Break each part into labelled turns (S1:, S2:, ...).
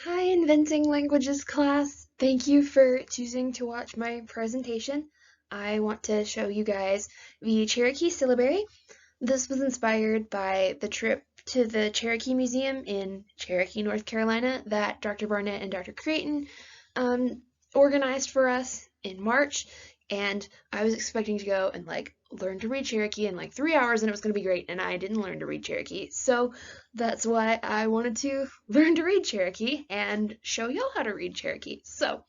S1: Hi, Inventing Languages class. Thank you for choosing to watch my presentation. I want to show you guys the Cherokee Syllabary. This was inspired by the trip to the Cherokee Museum in Cherokee, North Carolina that Dr. Barnett and Dr. Creighton um, organized for us in March. And I was expecting to go and learn to read Cherokee in 3 hours and it was going to be great. And I didn't learn to read Cherokee. So that's why I wanted to learn to read Cherokee and show y'all how to read Cherokee. So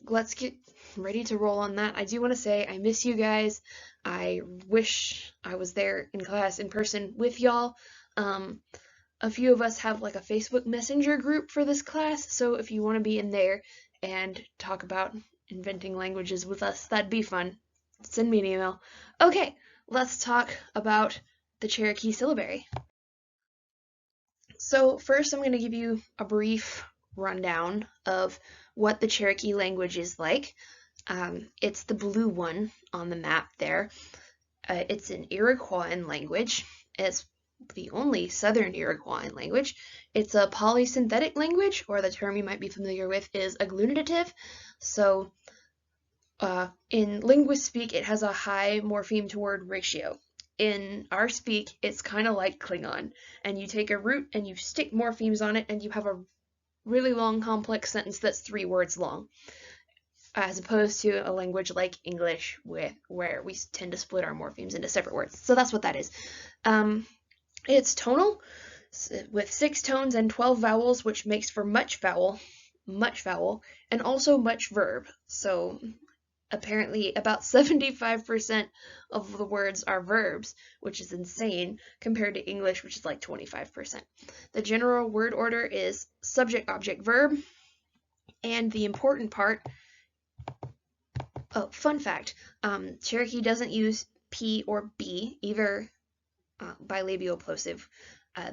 S1: let's get ready to roll on that. I do want to say I miss you guys. I wish I was there in class in person with y'all. A few of us have a Facebook Messenger group for this class, so if you want to be in there and talk about inventing languages with us, that'd be fun. Send me an email. Okay, let's talk about the Cherokee Syllabary. So first I'm going to give you a brief rundown of what the Cherokee language is like. It's the blue one on the map there. It's an Iroquoian language. It's the only southern Iroquoian language. It's a polysynthetic language, or the term you might be familiar with is agglutinative. So in linguist speak, it has a high morpheme to word ratio. In our speak, it's kind of like Klingon, and you take a root and you stick morphemes on it, and you have a really long, complex sentence that's 3 words long, as opposed to a language like English where we tend to split our morphemes into separate words. So that's what that is. It's tonal with 6 tones and 12 vowels, which makes for much vowel, and also much verb. So apparently about 75% of the words are verbs, which is insane compared to English, which is like 25%. The general word order is subject, object, verb, and the important part, oh, fun fact, Cherokee doesn't use P or B, either bilabial plosive.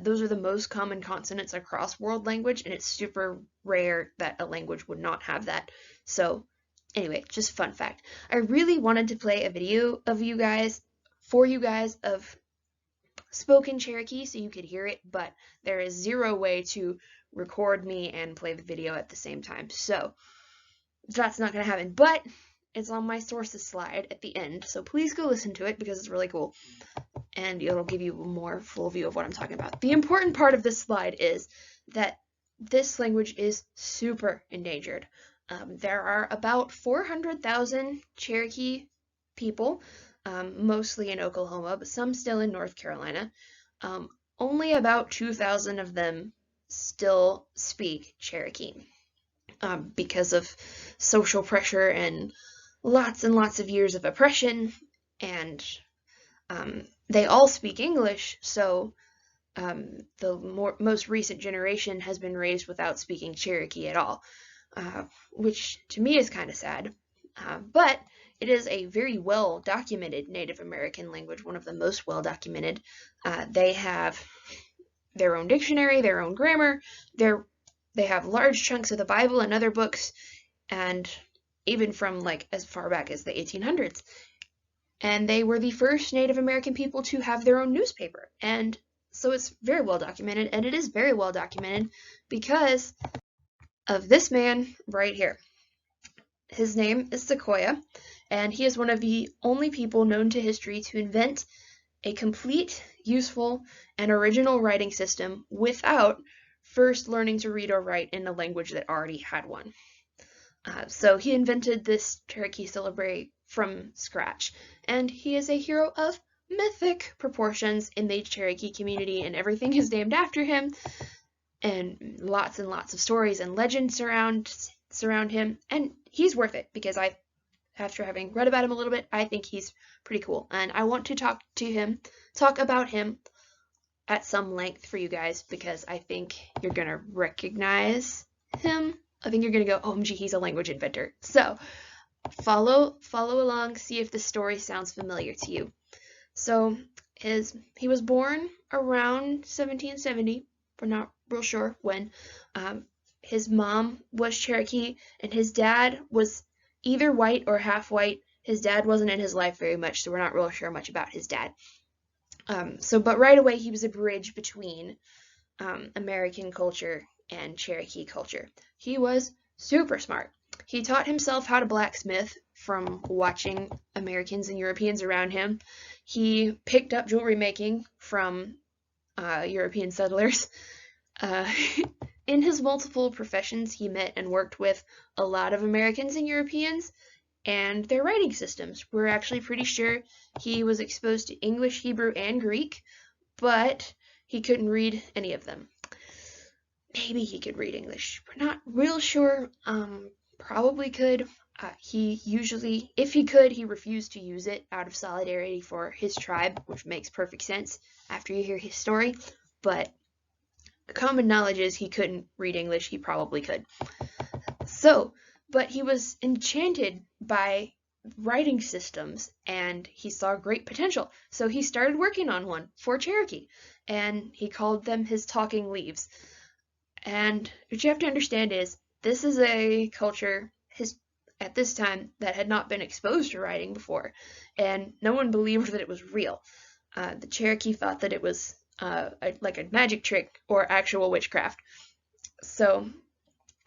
S1: Those are the most common consonants across world language, and it's super rare that a language would not have that. So anyway, just fun fact. I really wanted to play a video of you guys, for you guys, of spoken Cherokee so you could hear it, but there is 0 way to record me and play the video at the same time. So that's not going to happen, but it's on my sources slide at the end, so please go listen to it because it's really cool and it'll give you a more full view of what I'm talking about. The important part of this slide is that this language is super endangered. There are about 400,000 Cherokee people, mostly in Oklahoma, but some still in North Carolina. Only about 2,000 of them still speak Cherokee because of social pressure and lots of years of oppression, and they all speak English, so the most recent generation has been raised without speaking Cherokee at all, which to me is kind of sad. But it is a very well documented Native American language, one of the most well documented. They have their own dictionary, their own grammar, they have large chunks of the Bible and other books, and even from as far back as the 1800s. And they were the first Native American people to have their own newspaper. And so it's very well documented, and it is very well documented because of this man right here. His name is Sequoyah, and he is one of the only people known to history to invent a complete, useful, and original writing system without first learning to read or write in a language that already had one. So he invented this Cherokee Syllabary from scratch, and he is a hero of mythic proportions in the Cherokee community, and everything is named after him, and lots of stories and legends surround him, and he's worth it because after having read about him a little bit, I think he's pretty cool, and I want to talk about him at some length for you guys because I think you're gonna recognize him. I think you're gonna go, OMG, he's a language inventor. So follow along, see if the story sounds familiar to you. So he was born around 1770. We're not real sure when. His mom was Cherokee, and his dad was either white or half white. His dad wasn't in his life very much, so we're not real sure much about his dad. But right away he was a bridge between American culture and Cherokee culture. He was super smart. He taught himself how to blacksmith from watching Americans and Europeans around him. He picked up jewelry making from European settlers. Uh, in his multiple professions, he met and worked with a lot of Americans and Europeans, and their writing systems. We're actually pretty sure he was exposed to English, Hebrew, and Greek, but he couldn't read any of them. Maybe he could read English. We're not real sure. Probably could. He usually, if he could, he refused to use it out of solidarity for his tribe, which makes perfect sense after you hear his story. But common knowledge is he couldn't read English. He probably could. So, but he was enchanted by writing systems and he saw great potential. So he started working on one for Cherokee and he called them his talking leaves. And what you have to understand is this is a culture at this time that had not been exposed to writing before, and no one believed that it was real. The Cherokee thought that it was like a magic trick or actual witchcraft. So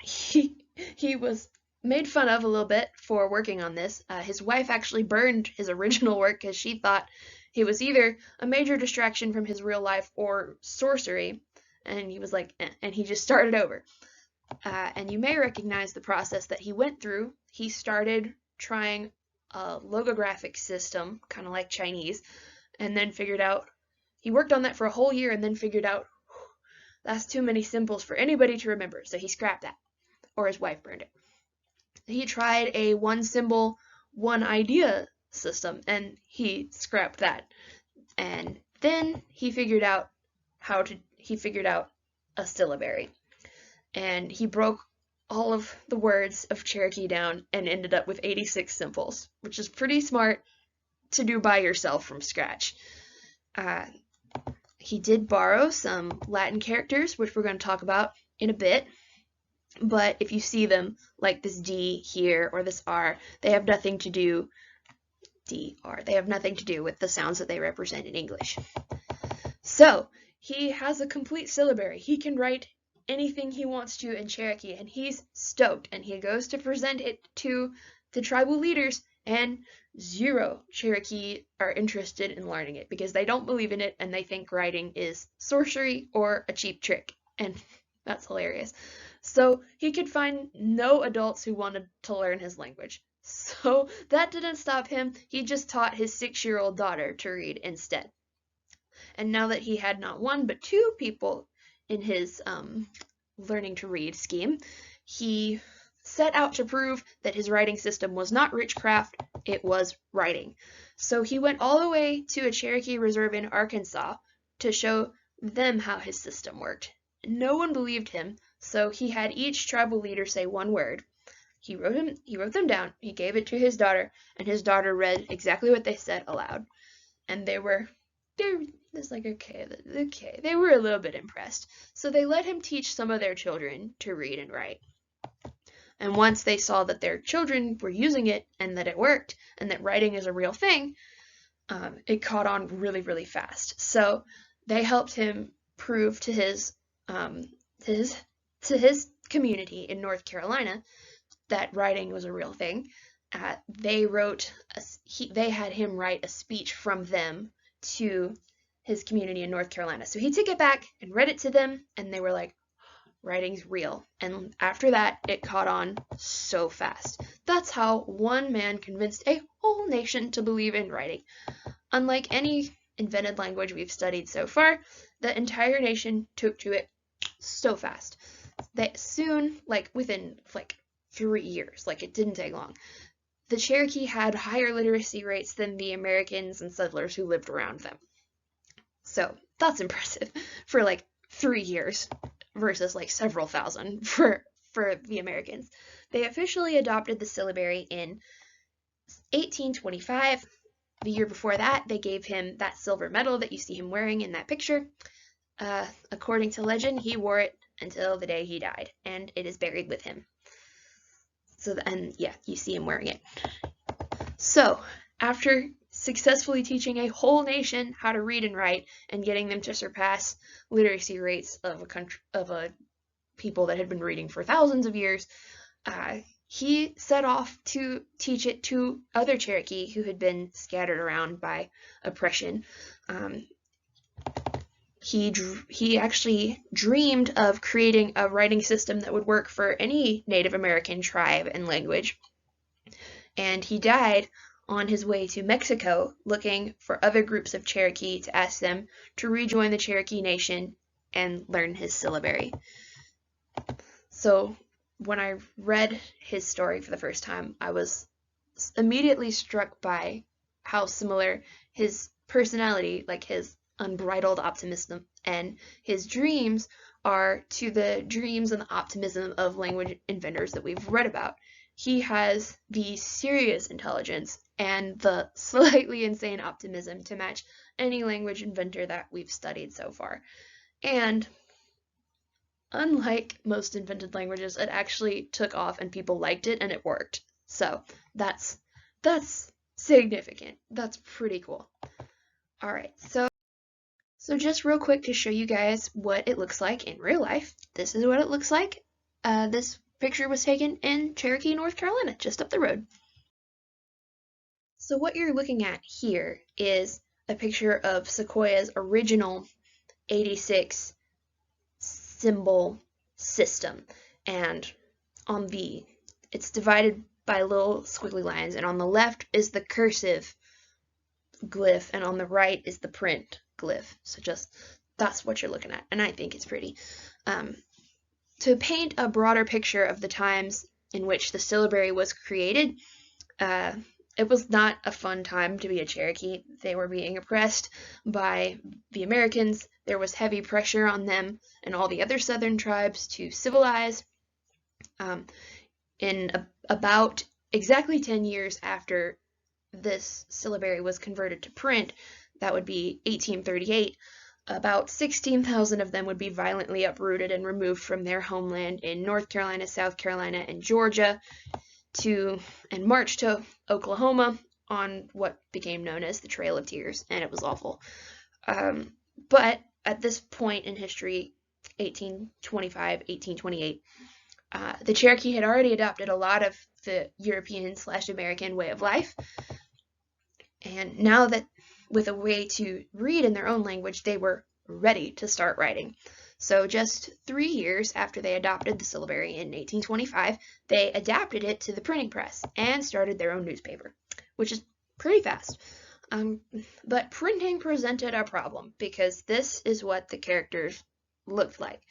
S1: he was made fun of a little bit for working on this. His wife actually burned his original work because she thought he was either a major distraction from his real life or sorcery, and he was like, eh, and he just started over. And you may recognize the process that he went through. He started trying a logographic system, kind of like Chinese, and then figured out, he worked on that for a whole year and then figured out, that's too many symbols for anybody to remember, so he scrapped that, or his wife burned it. He tried a one symbol, one idea system, and he scrapped that. And then he figured out a syllabary. And he broke all of the words of Cherokee down and ended up with 86 symbols, which is pretty smart to do by yourself from scratch. He did borrow some Latin characters, which we're going to talk about in a bit, but if you see them, like this D here or this R, they have nothing to do with the sounds that they represent in English. So, he has a complete syllabary. He can write anything he wants to in Cherokee, and he's stoked, and he goes to present it to the tribal leaders, and 0 Cherokee are interested in learning it because they don't believe in it and they think writing is sorcery or a cheap trick, and that's hilarious. So he could find no adults who wanted to learn his language. So that didn't stop him. He just taught his 6-year-old daughter to read instead. And now that he had not 1 but 2 people in his learning to read scheme, he set out to prove that his writing system was not witchcraft, it was writing. So he went all the way to a Cherokee reserve in Arkansas to show them how his system worked. No one believed him, so he had each tribal leader say 1 word. He wrote them down, he gave it to his daughter, and his daughter read exactly what they said aloud. And they were a little bit impressed. So they let him teach some of their children to read and write. And once they saw that their children were using it and that it worked and that writing is a real thing, it caught on really, really fast. So they helped him prove to his community in North Carolina that writing was a real thing. They had him write a speech from them to his community in North Carolina. So he took it back and read it to them, and they were like, writing's real. And after that, it caught on so fast. That's how one man convinced a whole nation to believe in writing. Unlike any invented language we've studied so far, the entire nation took to it so fast. That soon, within 3 years, it didn't take long, the Cherokee had higher literacy rates than the Americans and settlers who lived around them. So that's impressive for 3 years versus several thousand for the Americans. They officially adopted the syllabary in 1825. The year before that, they gave him that silver medal that you see him wearing in that picture. According to legend, he wore it until the day he died, and it is buried with him. You see him wearing it. So, after successfully teaching a whole nation how to read and write and getting them to surpass literacy rates of a people that had been reading for thousands of years, he set off to teach it to other Cherokee who had been scattered around by oppression. He actually dreamed of creating a writing system that would work for any Native American tribe and language. And he died on his way to Mexico looking for other groups of Cherokee to ask them to rejoin the Cherokee Nation and learn his syllabary. So when I read his story for the first time, I was immediately struck by how similar his personality, like his unbridled optimism, and his dreams are to the dreams and the optimism of language inventors that we've read about. He has the serious intelligence and the slightly insane optimism to match any language inventor that we've studied so far. And unlike most invented languages, it actually took off and people liked it and it worked. So that's significant. That's pretty cool. All right, so just real quick to show you guys what it looks like in real life. This is what it looks like. This picture was taken in Cherokee, North Carolina, just up the road. So what you're looking at here is a picture of Sequoiah's original 86 symbol system, and it's divided by little squiggly lines, and on the left is the cursive glyph and on the right is the print glyph. So that's what you're looking at, and I think it's pretty. To paint a broader picture of the times in which the syllabary was created, it was not a fun time to be a Cherokee. They were being oppressed by the Americans. There was heavy pressure on them and all the other southern tribes to civilize. In about exactly 10 years after this syllabary was converted to print, that would be 1838, about 16,000 of them would be violently uprooted and removed from their homeland in North Carolina, South Carolina, and Georgia and marched to Oklahoma on what became known as the Trail of Tears, and it was awful. But at this point in history, 1825, 1828, the Cherokee had already adopted a lot of the European/American way of life, and now that with a way to read in their own language, they were ready to start writing. So just 3 years after they adopted the syllabary in 1825, they adapted it to the printing press and started their own newspaper, which is pretty fast. But printing presented a problem because this is what the characters looked like.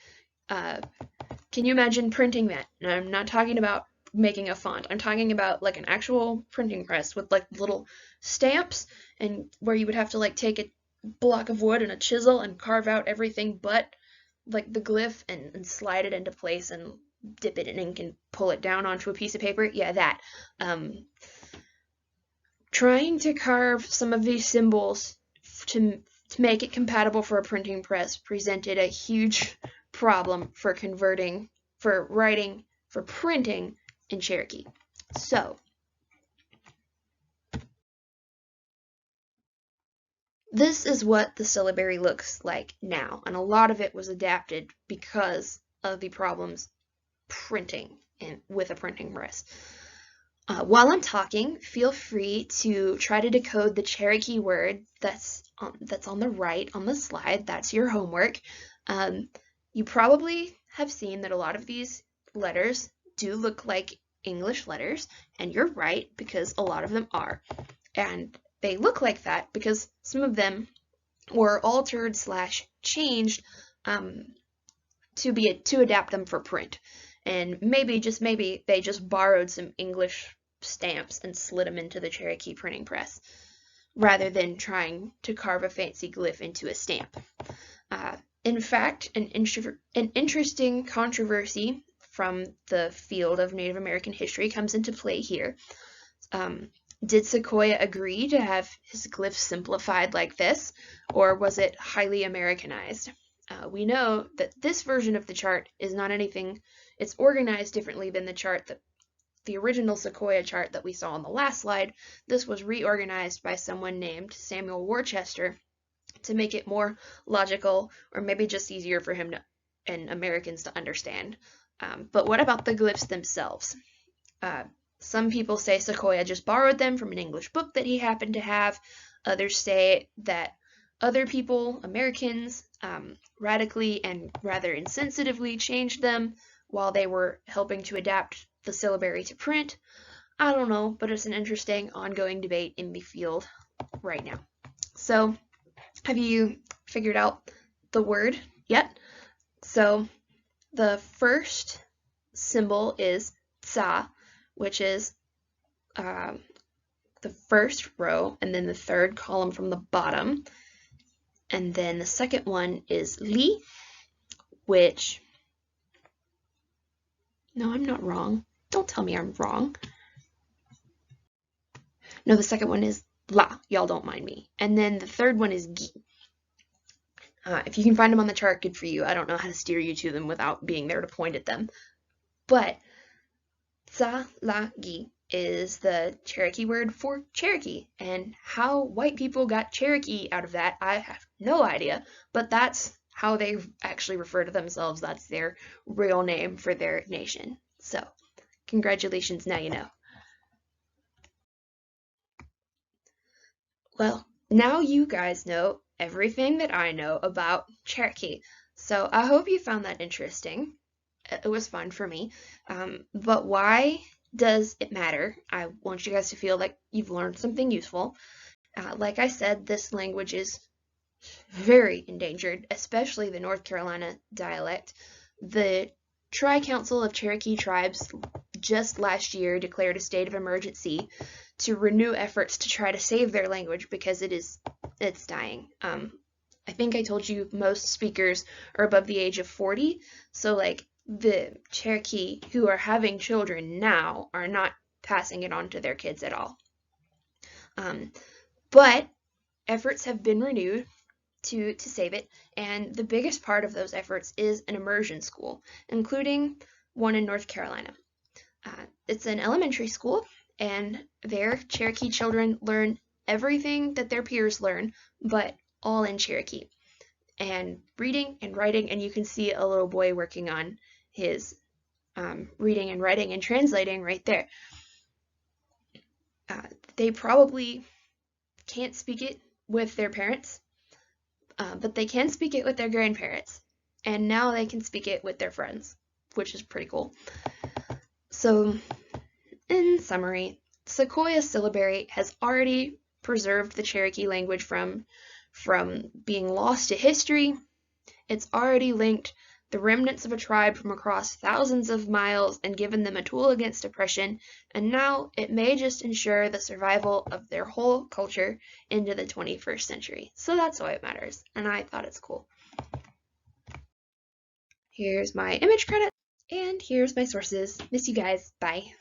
S1: Can you imagine printing that? And I'm not talking about making a font. I'm talking about like an actual printing press with like little stamps, and where you would have to like take a block of wood and a chisel and carve out everything but like the glyph and slide it into place and dip it in ink and pull it down onto a piece of paper. Yeah, that. Trying to carve some of these symbols to make it compatible for a printing press presented a huge problem for writing, for printing in Cherokee. So this is what the syllabary looks like now, and a lot of it was adapted because of the problems printing with a printing press. While I'm talking, feel free to try to decode the Cherokee word that's on the right on the slide. That's your homework. You probably have seen that a lot of these letters do look like English letters, and you're right, because a lot of them are. And they look like that because some of them were altered/changed to adapt them for print. And maybe, just maybe, they just borrowed some English stamps and slid them into the Cherokee printing press, rather than trying to carve a fancy glyph into a stamp. In fact, an interesting controversy from the field of Native American history comes into play here. Did Sequoyah agree to have his glyphs simplified like this, or was it highly Americanized? We know that this version of the chart is not anything, it's organized differently than the original Sequoyah chart that we saw on the last slide. This was reorganized by someone named Samuel Worcester to make it more logical, or maybe just easier for him to and Americans to understand. But what about the glyphs themselves? Some people say Sequoyah just borrowed them from an English book that he happened to have. Others say that other people, Americans, radically and rather insensitively changed them while they were helping to adapt the syllabary to print. I don't know, but it's an interesting ongoing debate in the field right now. So, have you figured out the word yet? So, the first symbol is tsa, which is the first row, and then the third column from the bottom. And then the second one is li, which, no, I'm not wrong. Don't tell me I'm wrong. No, the second one is la. Y'all don't mind me. And then the third one is gi. If you can find them on the chart, good for you. I don't know how to steer you to them without being there to point at them. But tsa, la, gi is the Cherokee word for Cherokee. And how white people got Cherokee out of that, I have no idea. But that's how they actually refer to themselves. That's their real name for their nation. So, congratulations, now you know. Well, now you guys know everything that I know about Cherokee. So I hope you found that interesting. It was fun for me. But why does it matter? I want you guys to feel like you've learned something useful. Like I said, this language is very endangered, especially the North Carolina dialect. The Tri-Council of Cherokee Tribes just last year declared a state of emergency to renew efforts to try to save their language because it's dying. I think I told you most speakers are above the age of 40, so like the Cherokee who are having children now are not passing it on to their kids at all. But efforts have been renewed to save it, and the biggest part of those efforts is an immersion school, including one in North Carolina. It's an elementary school, and their Cherokee children learn everything that their peers learn, but all in Cherokee. And reading and writing, and you can see a little boy working on his reading and writing and translating right there. They probably can't speak it with their parents, but they can speak it with their grandparents. And now they can speak it with their friends, which is pretty cool. So, in summary, Sequoyah Syllabary has already preserved the Cherokee language from being lost to history. It's already linked the remnants of a tribe from across thousands of miles and given them a tool against oppression, and now it may just ensure the survival of their whole culture into the 21st century. So that's why it matters, and I thought it's cool. Here's my image credit, and here's my sources. Miss you guys. Bye.